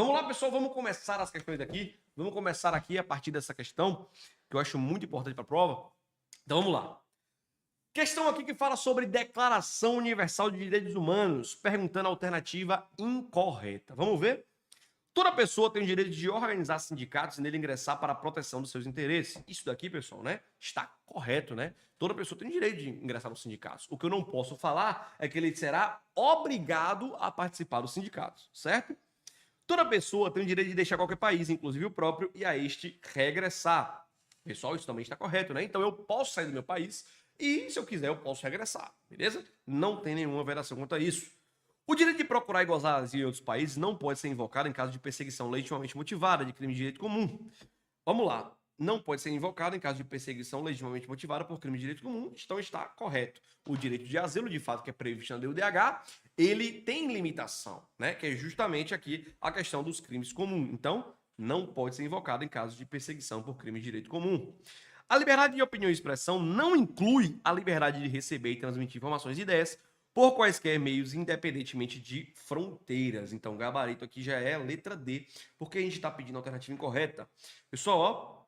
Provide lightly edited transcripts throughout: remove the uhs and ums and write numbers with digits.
Vamos lá, pessoal, vamos começar as questões aqui. Vamos começar aqui a partir dessa questão, que eu acho muito importante para a prova. Então vamos lá. Questão aqui que fala sobre Declaração Universal de Direitos Humanos, perguntando a alternativa incorreta. Vamos ver? Toda pessoa tem o direito de organizar sindicatos e nele ingressar para a proteção dos seus interesses. Isso daqui, pessoal, né, está correto, né? Toda pessoa tem o direito de ingressar nos sindicatos. O que eu não posso falar é que ele será obrigado a participar dos sindicatos, certo? Toda pessoa tem o direito de deixar qualquer país, inclusive o próprio, e a este regressar. Pessoal, isso também está correto, né? Então eu posso sair do meu país e, se eu quiser, eu posso regressar, beleza? Não tem nenhuma vedação quanto a isso. O direito de procurar e gozar asilo em outros países não pode ser invocado em caso de perseguição legitimamente motivada de crime de direito comum. Vamos lá. Não pode ser invocado em caso de perseguição legitimamente motivada por crime de direito comum, então está correto. O direito de asilo, de fato, que é previsto na DUDH, ele tem limitação, né? Que é justamente aqui a questão dos crimes comuns. Então, não pode ser invocado em caso de perseguição por crime de direito comum. A liberdade de opinião e expressão não inclui a liberdade de receber e transmitir informações e ideias por quaisquer meios, independentemente de fronteiras. Então, o gabarito aqui já é a letra D, porque a gente está pedindo a alternativa incorreta. Pessoal, ó,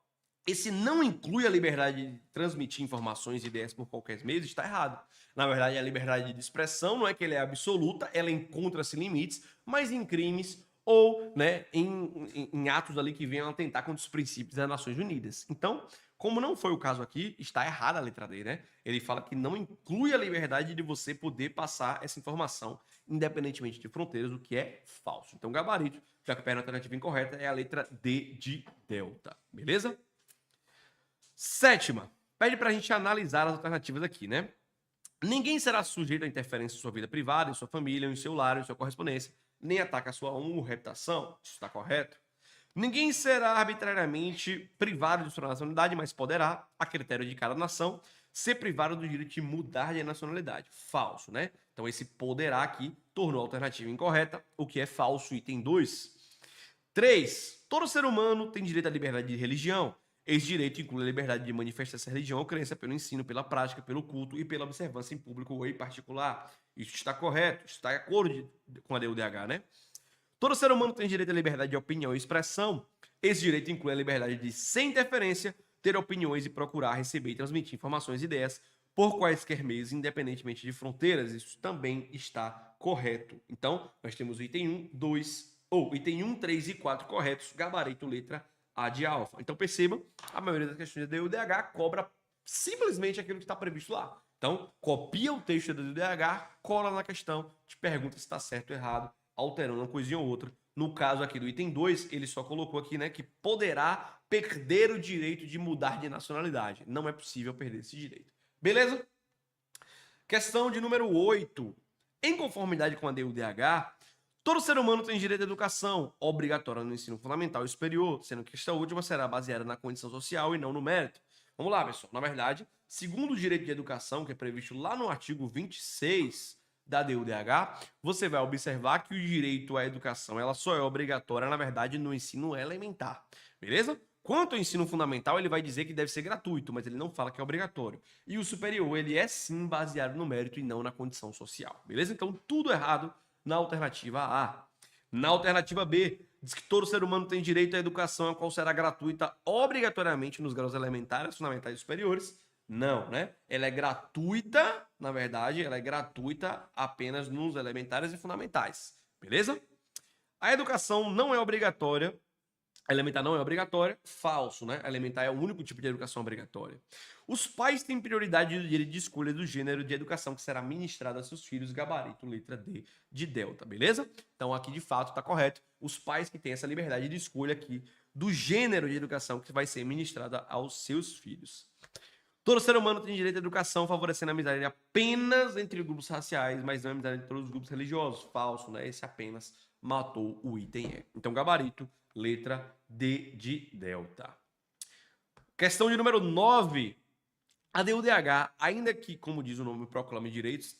esse não inclui a liberdade de transmitir informações e ideias por qualquer meio, está errado. Na verdade, a liberdade de expressão não é que ela é absoluta, ela encontra-se limites, mas em crimes ou, né, em atos ali que venham a atentar contra os princípios das Nações Unidas. Então, como não foi o caso aqui, está errada a letra D, né? Ele fala que não inclui a liberdade de você poder passar essa informação independentemente de fronteiras, o que é falso. Então, gabarito, já que a alternativa incorreta é a letra D de delta, beleza? Sétima, pede para a gente analisar as alternativas aqui, né? Ninguém será sujeito a interferência em sua vida privada, em sua família, em seu lar, em sua correspondência, nem ataca a sua honra ou reputação. Isso está correto? Ninguém será arbitrariamente privado de sua nacionalidade, mas poderá, a critério de cada nação, ser privado do direito de mudar de nacionalidade. Falso, né? Então esse poderá aqui tornou a alternativa incorreta, o que é falso, item 2. 3. Todo ser humano tem direito à liberdade de religião. Esse direito inclui a liberdade de manifestar essa religião ou crença pelo ensino, pela prática, pelo culto e pela observância em público ou em particular. Isso está correto, está de acordo com a DUDH, né? Todo ser humano tem direito à liberdade de opinião e expressão. Esse direito inclui a liberdade de, sem interferência, ter opiniões e procurar receber e transmitir informações e ideias por quaisquer meios, independentemente de fronteiras. Isso também está correto. Então, nós temos o item 1, 2, ou item 1, 3 e 4 corretos, gabarito letra A de alfa. Então, perceba, a maioria das questões da DUDH cobra simplesmente aquilo que está previsto lá. Então, copia o texto da DUDH, cola na questão, te pergunta se está certo ou errado, alterando uma coisinha ou outra. No caso aqui do item 2, ele só colocou aqui, né, que poderá perder o direito de mudar de nacionalidade. Não é possível perder esse direito. Beleza? Questão de número 8. Em conformidade com a DUDH, todo ser humano tem direito à educação, obrigatória no ensino fundamental e superior, sendo que esta última será baseada na condição social e não no mérito. Vamos lá, pessoal. Na verdade, segundo o direito de educação, que é previsto lá no artigo 26 da DUDH, você vai observar que o direito à educação ela só é obrigatória, na verdade, no ensino elementar. Beleza? Quanto ao ensino fundamental, ele vai dizer que deve ser gratuito, mas ele não fala que é obrigatório. E o superior, ele é sim baseado no mérito e não na condição social. Beleza? Então, tudo errado na alternativa A. Na alternativa B, diz que todo ser humano tem direito à educação, a qual será gratuita obrigatoriamente nos graus elementares, fundamentais e superiores. Não, né? Ela é gratuita, na verdade, ela é gratuita apenas nos elementares e fundamentais. Beleza? A educação não é obrigatória. A elementar não é obrigatória, falso, né? A elementar é o único tipo de educação obrigatória. Os pais têm prioridade do direito de escolha do gênero de educação que será ministrado a seus filhos, gabarito, letra D de delta, beleza? Então aqui de fato está correto. Os pais que têm essa liberdade de escolha aqui do gênero de educação que vai ser ministrada aos seus filhos. Todo ser humano tem direito à educação, favorecendo a amizade apenas entre grupos raciais, mas não a amizade entre todos os grupos religiosos. Falso, né? Esse apenas matou o item E. Então, gabarito, letra D de delta. Questão de número 9. A DUDH, ainda que, como diz o nome, proclame direitos,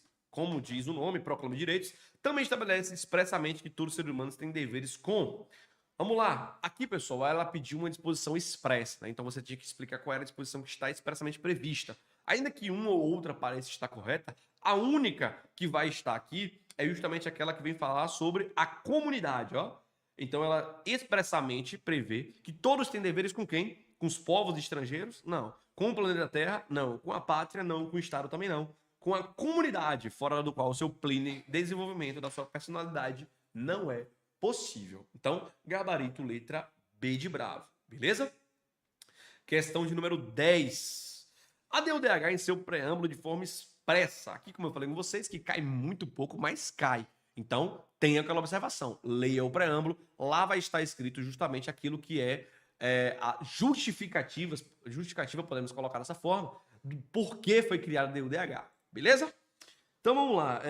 também estabelece expressamente que todos os seres humanos têm deveres com... Vamos lá. Aqui, pessoal, ela pediu uma disposição expressa, né? Então você tinha que explicar qual era a disposição que está expressamente prevista. Ainda que uma ou outra pareça estar correta, a única que vai estar aqui é justamente aquela que vem falar sobre a comunidade, ó. Então ela expressamente prevê que todos têm deveres com quem? Com os povos estrangeiros? Não. Com o planeta Terra? Não. Com a pátria? Não. Com o Estado também não. Com a comunidade, fora do qual o seu pleno desenvolvimento da sua personalidade não é possível. Então, gabarito letra B de bravo. Beleza? Questão de número 10. A DUDH em seu preâmbulo de forma expressa. Aqui, como eu falei com vocês, que cai muito pouco, mas cai. Então, tenha aquela observação. Leia o preâmbulo. Lá vai estar escrito justamente aquilo que a justificativa, podemos colocar dessa forma, do porquê foi criado a DUDH. Beleza? Então, vamos lá.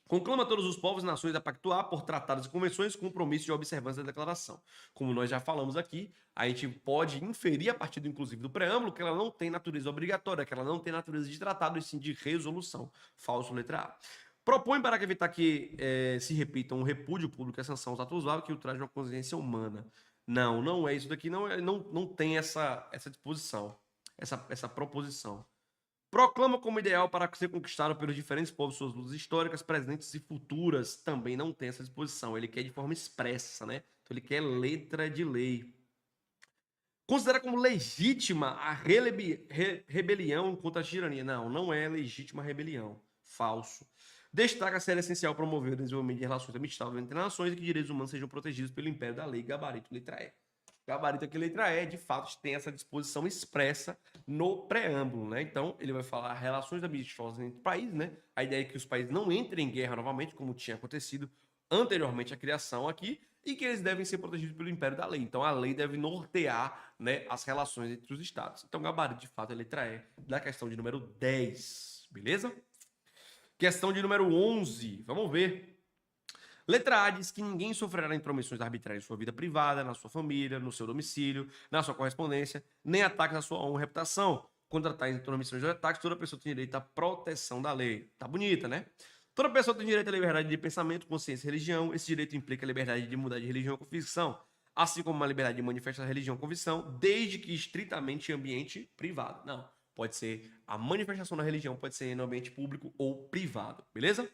Conclama todos os povos e nações a pactuar por tratados e convenções com compromisso de observância da declaração. Como nós já falamos aqui, a gente pode inferir a partir, inclusive, do preâmbulo que ela não tem natureza obrigatória, que ela não tem natureza de tratado, e sim de resolução. Falso, letra A. Propõe para evitar que se repita um repúdio público à sanção aos atos que ultraje uma consciência humana. Não, não é isso daqui, não tem essa disposição, essa proposição. Proclama como ideal para ser conquistado pelos diferentes povos suas lutas históricas, presentes e futuras. Também não tem essa disposição. Ele quer de forma expressa, né? Então ele quer letra de lei. Considera como legítima a rebelião contra a tirania. Não, não é legítima a rebelião. Falso. Destaca ser essencial promover o desenvolvimento de relações amigáveis entre nações e que direitos humanos sejam protegidos pelo império da lei. Gabarito, letra E. Gabarito aqui, letra E, de fato, tem essa disposição expressa no preâmbulo, né? Então, ele vai falar relações amistosas entre países, né? A ideia é que os países não entrem em guerra novamente, como tinha acontecido anteriormente à criação aqui, e que eles devem ser protegidos pelo império da lei. Então, a lei deve nortear, né, as relações entre os estados. Então, gabarito, de fato, é letra E da questão de número 10, beleza? Questão de número 11, vamos ver. Letra A diz que ninguém sofrerá intromissões arbitrárias em sua vida privada, na sua família, no seu domicílio, na sua correspondência, nem ataques à sua honra e reputação. Contra tais intromissões ou ataques, toda pessoa tem direito à proteção da lei. Tá bonita, né? Toda pessoa tem direito à liberdade de pensamento, consciência e religião. Esse direito implica a liberdade de mudar de religião ou convicção, assim como a liberdade de manifestar religião ou convicção, desde que estritamente em ambiente privado. Não, pode ser a manifestação da religião, pode ser no ambiente público ou privado, beleza?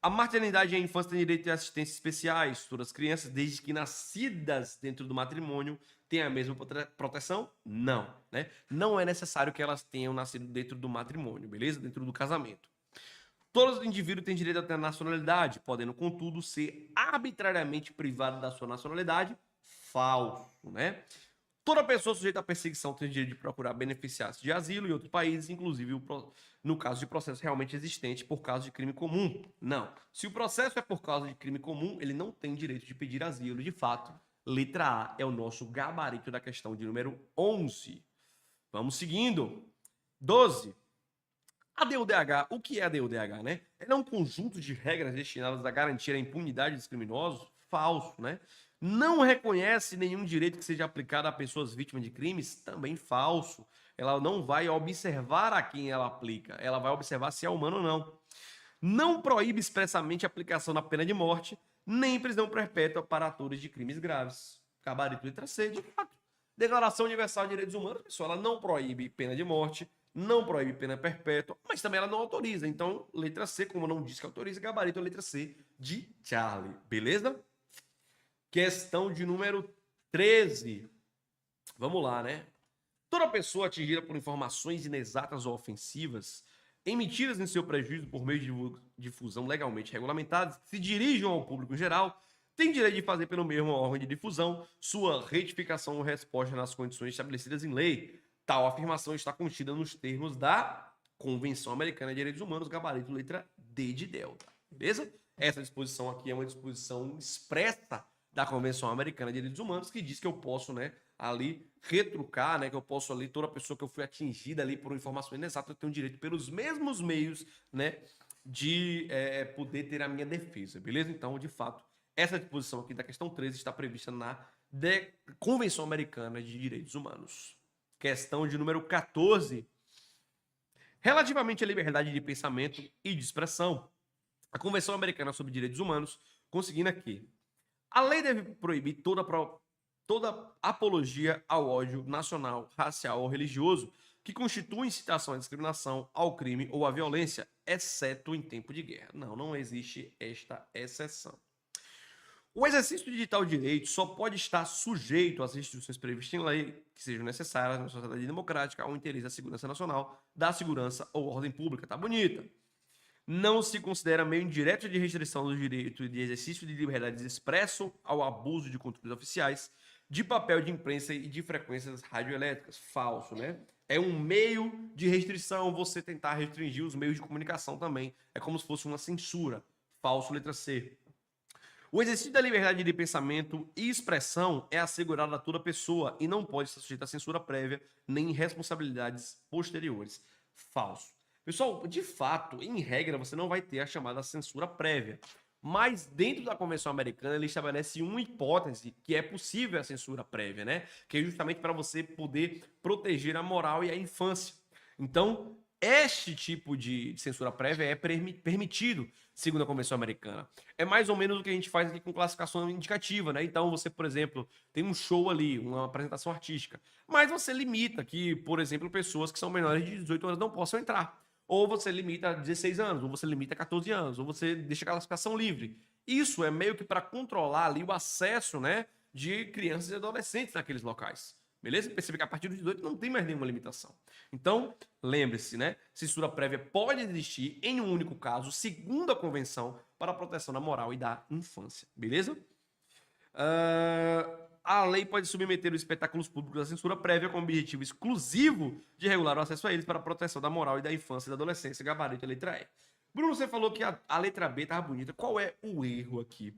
A maternidade e a infância têm direito a assistências especiais, todas as crianças, desde que nascidas dentro do matrimônio, têm a mesma proteção? Não, né? Não é necessário que elas tenham nascido dentro do matrimônio, beleza? Dentro do casamento. Todos os indivíduos têm direito a ter nacionalidade, podendo, contudo, ser arbitrariamente privado da sua nacionalidade? Falso, né? Toda pessoa sujeita à perseguição tem o direito de procurar beneficiar-se de asilo em outros países, inclusive no caso de processo realmente existente por causa de crime comum. Não. Se o processo é por causa de crime comum, ele não tem direito de pedir asilo. De fato, letra A é o nosso gabarito da questão de número 11. Vamos seguindo. 12. A DUDH, o que é a DUDH, né? Ela é um conjunto de regras destinadas a garantir a impunidade dos criminosos? Falso, né? Não reconhece nenhum direito que seja aplicado a pessoas vítimas de crimes? Também falso. Ela não vai observar a quem ela aplica, ela vai observar se é humano ou não. Não proíbe expressamente a aplicação da pena de morte, nem prisão perpétua para atores de crimes graves. Gabarito letra C, de fato. Declaração Universal de Direitos Humanos, pessoal, ela não proíbe pena de morte, não proíbe pena perpétua, mas também ela não autoriza. Então, letra C, como não diz que autoriza, gabarito é letra C de Charlie. Beleza? Questão de número 13. Vamos lá, né? Toda pessoa atingida por informações inexatas ou ofensivas, emitidas em seu prejuízo por meio de difusão legalmente regulamentadas, que se dirijam ao público em geral, tem direito de fazer pelo mesmo órgão de difusão sua retificação ou resposta nas condições estabelecidas em lei. Tal afirmação está contida nos termos da Convenção Americana de Direitos Humanos, gabarito letra D de Delta. Beleza? Essa disposição aqui é uma disposição expressa da Convenção Americana de Direitos Humanos, que diz que eu posso, né, ali retrucar, né, que eu posso ali, toda pessoa que eu fui atingida ali por uma informação inexata, eu tenho direito pelos mesmos meios, né, de poder ter a minha defesa, beleza? Então, de fato, essa disposição aqui da questão 13 está prevista na Convenção Americana de Direitos Humanos. Questão de número 14. Relativamente à liberdade de pensamento e de expressão, a Convenção Americana sobre Direitos Humanos, conseguindo aqui: a lei deve proibir toda apologia ao ódio nacional, racial ou religioso que constitui incitação à discriminação, ao crime ou à violência, exceto em tempo de guerra. Não existe esta exceção. O exercício de tal direito só pode estar sujeito às restrições previstas em lei que sejam necessárias na sociedade democrática ao interesse da segurança nacional, da segurança ou ordem pública. Tá bonita. Não se considera meio indireto de restrição do direito de exercício de liberdades expresso ao abuso de controles oficiais, de papel de imprensa e de frequências radioelétricas. Falso, né? É um meio de restrição você tentar restringir os meios de comunicação também. É como se fosse uma censura. Falso, letra C. O exercício da liberdade de pensamento e expressão é assegurado a toda pessoa e não pode estar sujeito a censura prévia nem responsabilidades posteriores. Falso. Pessoal, de fato, em regra, você não vai ter a chamada censura prévia. Mas dentro da Convenção Americana, ele estabelece uma hipótese que é possível a censura prévia, né? Que é justamente para você poder proteger a moral e a infância. Então, este tipo de censura prévia é permitido, segundo a Convenção Americana. É mais ou menos o que a gente faz aqui com classificação indicativa, né? Então, você, por exemplo, tem um show ali, uma apresentação artística, mas você limita que, por exemplo, pessoas que são menores de 18 anos não possam entrar. Ou você limita a 16 anos, ou você limita a 14 anos, ou você deixa a classificação livre. Isso é meio que para controlar ali o acesso, né, de crianças e adolescentes naqueles locais. Beleza? Percebe que a partir dos 18 não tem mais nenhuma limitação. Então, lembre-se, né? Censura prévia pode existir em um único caso, segundo a convenção, para a proteção da moral e da infância. Beleza? A lei pode submeter os espetáculos públicos à censura prévia com o objetivo exclusivo de regular o acesso a eles para a proteção da moral e da infância e da adolescência. Gabarito, a letra E. Bruno, você falou que a letra B estava bonita. Qual é o erro aqui?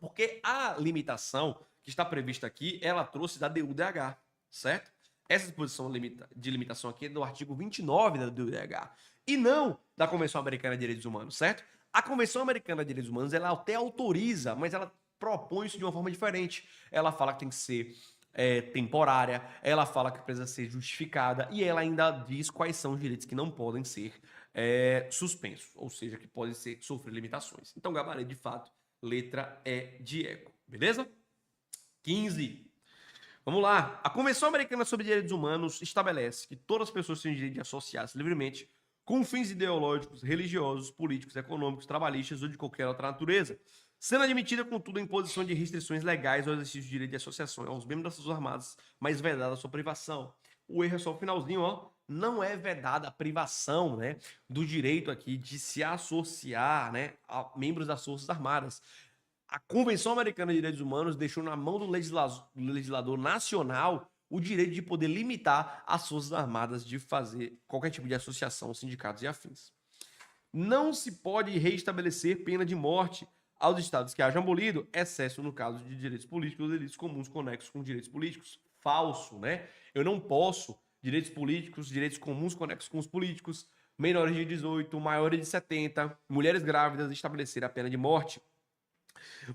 Porque a limitação que está prevista aqui, ela trouxe da DUDH, certo? Essa disposição de limitação aqui é do artigo 29 da DUDH e não da Convenção Americana de Direitos Humanos, certo? A Convenção Americana de Direitos Humanos, ela até autoriza, mas ela propõe isso de uma forma diferente. Ela fala que tem que ser temporária, ela fala que precisa ser justificada e ela ainda diz quais são os direitos que não podem ser suspensos, ou seja, que podem sofrer limitações. Então, gabarito, de fato, letra E de eco. Beleza? 15. Vamos lá. A Convenção Americana sobre Direitos Humanos estabelece que todas as pessoas têm o direito de associar-se livremente com fins ideológicos, religiosos, políticos, econômicos, trabalhistas ou de qualquer outra natureza, sendo admitida, contudo, a imposição de restrições legais ao exercício de direito de associação aos membros das Forças Armadas, mas vedada a sua privação. O erro é só o finalzinho, ó. Não é vedada a privação, né, do direito aqui de se associar, né, a membros das Forças Armadas. A Convenção Americana de Direitos Humanos deixou na mão do legislador nacional o direito de poder limitar as Forças Armadas de fazer qualquer tipo de associação, sindicatos e afins. Não se pode reestabelecer pena de morte aos estados que hajam abolido, exceto no caso de direitos políticos ou delitos comuns conexos com direitos políticos. Falso, né? Eu não posso, direitos políticos, direitos comuns conexos com os políticos, menores de 18, maiores de 70, mulheres grávidas, estabelecer a pena de morte.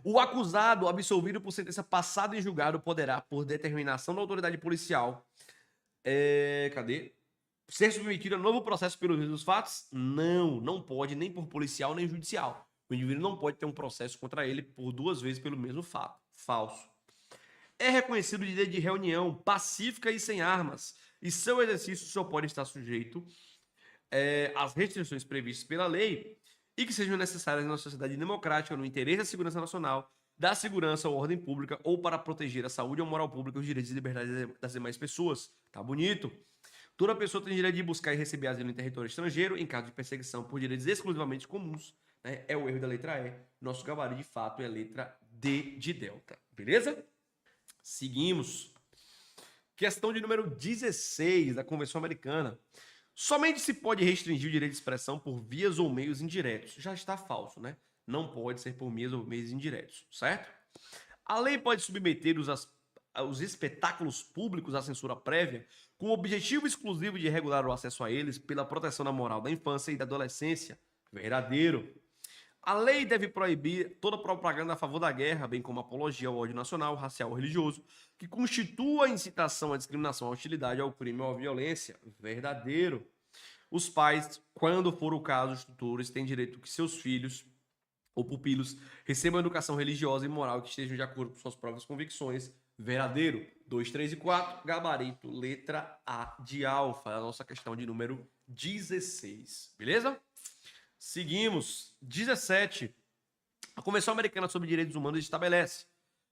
O acusado, absolvido por sentença passada em julgado, poderá, por determinação da autoridade policial, ser submetido a novo processo pelos mesmos fatos? Não pode, nem por policial, nem judicial. O indivíduo não pode ter um processo contra ele por 2 vezes pelo mesmo fato. Falso. É reconhecido o direito de reunião pacífica e sem armas, e seu exercício só pode estar sujeito às restrições previstas pela lei e que sejam necessárias na sociedade democrática, no interesse da segurança nacional, da segurança ou ordem pública, ou para proteger a saúde ou moral pública, os direitos e liberdades das demais pessoas. Tá bonito? Toda pessoa tem direito de buscar e receber asilo em território estrangeiro, em caso de perseguição por direitos exclusivamente comuns. Né? É o erro da letra E. Nosso gabarito, de fato, é a letra D de delta. Beleza? Seguimos. Questão de número 16 da Convenção Americana. Somente se pode restringir o direito de expressão por vias ou meios indiretos. Já está falso, né? Não pode ser por vias ou meios indiretos, certo? A lei pode submeter os espetáculos públicos à censura prévia com o objetivo exclusivo de regular o acesso a eles pela proteção da moral da infância e da adolescência. Verdadeiro. A lei deve proibir toda propaganda a favor da guerra, bem como apologia ao ódio nacional, racial ou religioso, que constitua incitação à discriminação, à hostilidade, ao crime ou à violência. Verdadeiro. Os pais, quando for o caso, os tutores têm direito que seus filhos ou pupilos recebam educação religiosa e moral que estejam de acordo com suas próprias convicções. Verdadeiro. 2, 3 e 4. Gabarito, letra A de alfa. A nossa questão de número 16. Beleza? Seguimos. 17. A Convenção Americana sobre Direitos Humanos estabelece: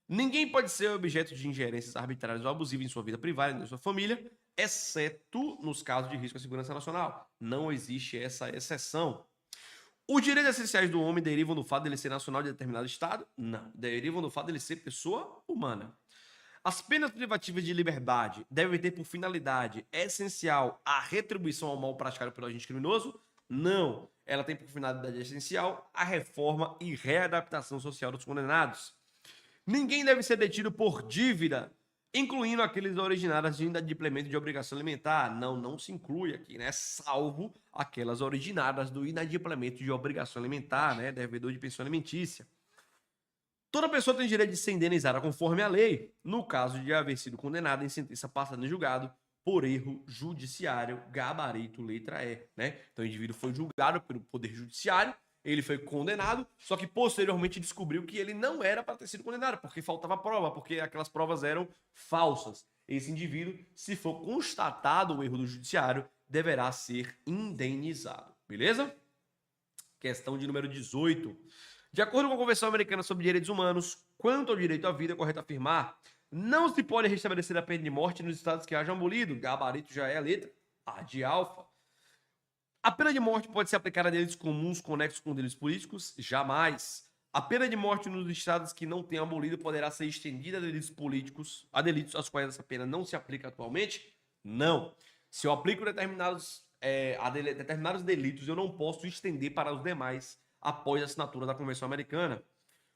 ninguém pode ser objeto de ingerências arbitrárias ou abusivas em sua vida privada e na sua família, exceto nos casos de risco à segurança nacional. Não existe essa exceção. Os direitos essenciais do homem derivam do fato de ele ser nacional de determinado estado? Não. Derivam do fato de ele ser pessoa humana. As penas privativas de liberdade devem ter por finalidade essencial a retribuição ao mal praticado pelo agente criminoso? Não. Ela tem por finalidade essencial a reforma e readaptação social dos condenados. Ninguém deve ser detido por dívida, incluindo aqueles originadas de inadimplemento de obrigação alimentar. Não, não se inclui aqui, né? Salvo aquelas originadas do inadimplemento de obrigação alimentar, né? Devedor de pensão alimentícia. Toda pessoa tem direito de ser indenizada conforme a lei, no caso de haver sido condenada em sentença passada em julgado por erro judiciário, gabarito, letra E, né? Então o indivíduo foi julgado pelo Poder Judiciário, ele foi condenado, só que posteriormente descobriu que ele não era para ter sido condenado, porque faltava prova, porque aquelas provas eram falsas. Esse indivíduo, se for constatado o erro do judiciário, deverá ser indenizado, beleza? Questão de número 18. De acordo com a Convenção Americana sobre Direitos Humanos, quanto ao direito à vida, é correto afirmar: não se pode restabelecer a pena de morte nos estados que hajam abolido. Gabarito já é a letra A de alfa. A pena de morte pode ser aplicada a delitos comuns conexos com delitos políticos? Jamais. A pena de morte nos estados que não tenham abolido poderá ser estendida a delitos políticos, a delitos aos quais essa pena não se aplica atualmente? Não. Se eu aplico determinados delitos, eu não posso estender para os demais após a assinatura da Convenção Americana.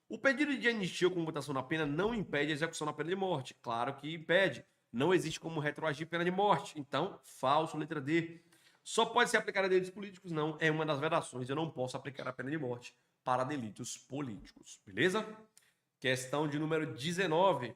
O pedido de anistia ou comutação na pena não impede a execução da pena de morte. Claro que impede. Não existe como retroagir pena de morte. Então, falso, letra D. Só pode ser aplicada a delitos políticos? Não. É uma das vedações. Eu não posso aplicar a pena de morte para delitos políticos. Beleza? Questão de número 19.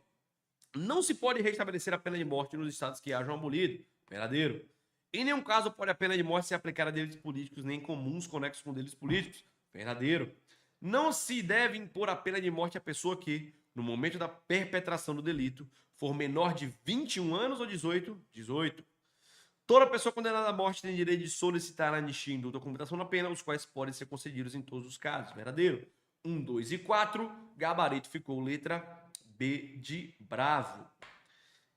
Não se pode restabelecer a pena de morte nos estados que hajam abolido. Verdadeiro. Em nenhum caso pode a pena de morte ser aplicada a delitos políticos nem comuns conexos com delitos políticos. Verdadeiro. Não se deve impor a pena de morte à pessoa que, no momento da perpetração do delito, for menor de 21 anos ou 18? 18. Toda pessoa condenada à morte tem direito de solicitar a anistia, indulto ou comutação da pena, os quais podem ser concedidos em todos os casos. Verdadeiro. 1, 2 e 4. Gabarito ficou letra B de bravo.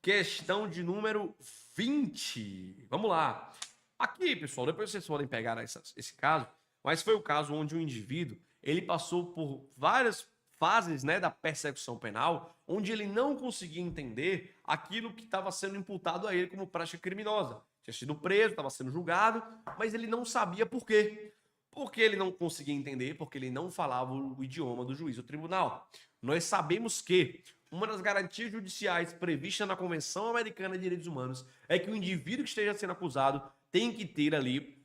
Questão de número 20. Vamos lá. Aqui, pessoal, depois vocês podem pegar esse caso, mas foi o caso onde o indivíduo ele passou por várias fases, né, da persecução penal, onde ele não conseguia entender aquilo que estava sendo imputado a ele como prática criminosa. Tinha sido preso, estava sendo julgado, mas ele não sabia por quê. Porque ele não conseguia entender, porque ele não falava o idioma do juiz ou tribunal. Nós sabemos que uma das garantias judiciais previstas na Convenção Americana de Direitos Humanos é que o indivíduo que esteja sendo acusado tem que ter ali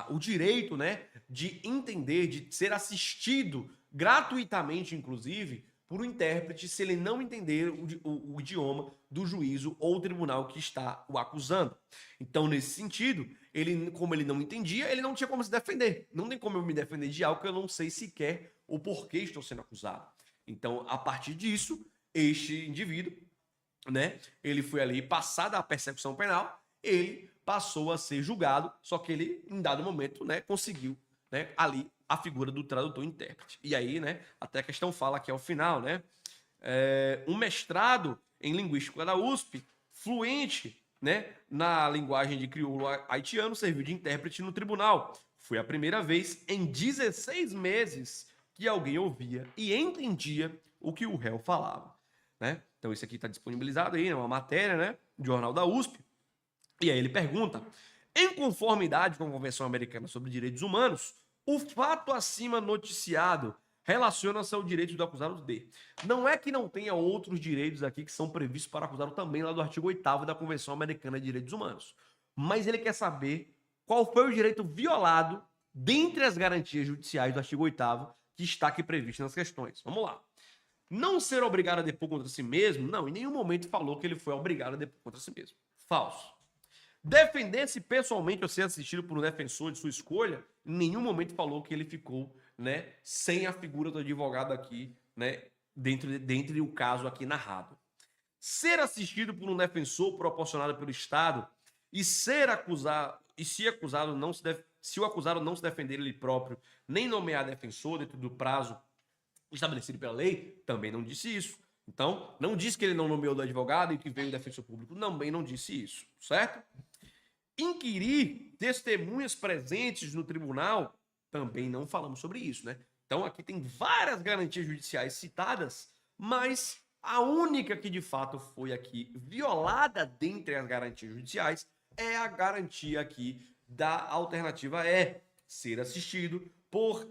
o direito, né, de entender, de ser assistido gratuitamente, inclusive, por um intérprete, se ele não entender o idioma do juízo ou tribunal que está o acusando. Então, nesse sentido, como ele não entendia, ele não tinha como se defender. Não tem como eu me defender de algo que eu não sei sequer o porquê estou sendo acusado. Então, a partir disso, este indivíduo, né, ele foi ali, passada a persecução penal, ele passou a ser julgado, só que ele, em dado momento, né, conseguiu, né, ali a figura do tradutor-intérprete. E aí, né, até a questão fala aqui ao final, né, um mestrado em linguística da USP, fluente, né, na linguagem de crioulo haitiano, serviu de intérprete no tribunal. Foi a primeira vez em 16 meses que alguém ouvia e entendia o que o réu falava, né? Então isso aqui está disponibilizado aí, é uma matéria, né, do jornal da USP. E aí ele pergunta: em conformidade com a Convenção Americana sobre Direitos Humanos, o fato acima noticiado relaciona-se ao direito do acusado de. Não é que não tenha outros direitos aqui que são previstos para o acusado também lá do artigo 8º da Convenção Americana de Direitos Humanos. Mas ele quer saber qual foi o direito violado dentre as garantias judiciais do artigo 8º que está aqui previsto nas questões. Vamos lá. Não ser obrigado a depor contra si mesmo? Não, em nenhum momento falou que ele foi obrigado a depor contra si mesmo. Falso. Defender-se pessoalmente ou ser assistido por um defensor de sua escolha, em nenhum momento falou que ele ficou, né, sem a figura do advogado aqui, né, dentro o caso aqui narrado. Ser assistido por um defensor proporcionado pelo Estado e se acusado não se se o acusado não se defender ele próprio, nem nomear defensor dentro do prazo estabelecido pela lei, também não disse isso. Então, não disse que ele não nomeou do advogado e que veio o defensor público, também não disse isso, certo? Inquirir testemunhas presentes no tribunal, também não falamos sobre isso, né? Então, aqui tem várias garantias judiciais citadas, mas a única que de fato foi aqui violada dentre as garantias judiciais é a garantia aqui da alternativa E, ser assistido por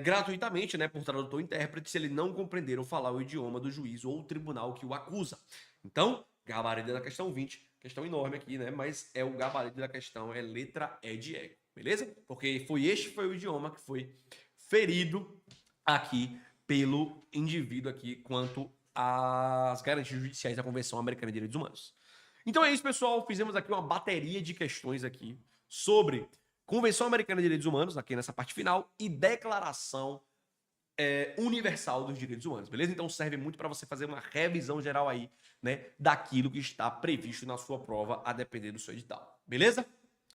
gratuitamente, né, por tradutor e intérprete, se ele não compreender ou falar o idioma do juiz ou tribunal que o acusa. Então, gabarito da questão 20, questão enorme aqui, né, mas é o gabarito da questão, é letra E de ego, beleza? Porque foi o idioma que foi ferido aqui pelo indivíduo aqui quanto às garantias judiciais da Convenção Americana de Direitos Humanos. Então é isso, pessoal. Fizemos aqui uma bateria de questões aqui sobre Convenção Americana de Direitos Humanos, aqui nessa parte final, e Declaração Universal dos Direitos Humanos, beleza? Então serve muito para você fazer uma revisão geral aí, né, daquilo que está previsto na sua prova, a depender do seu edital, beleza?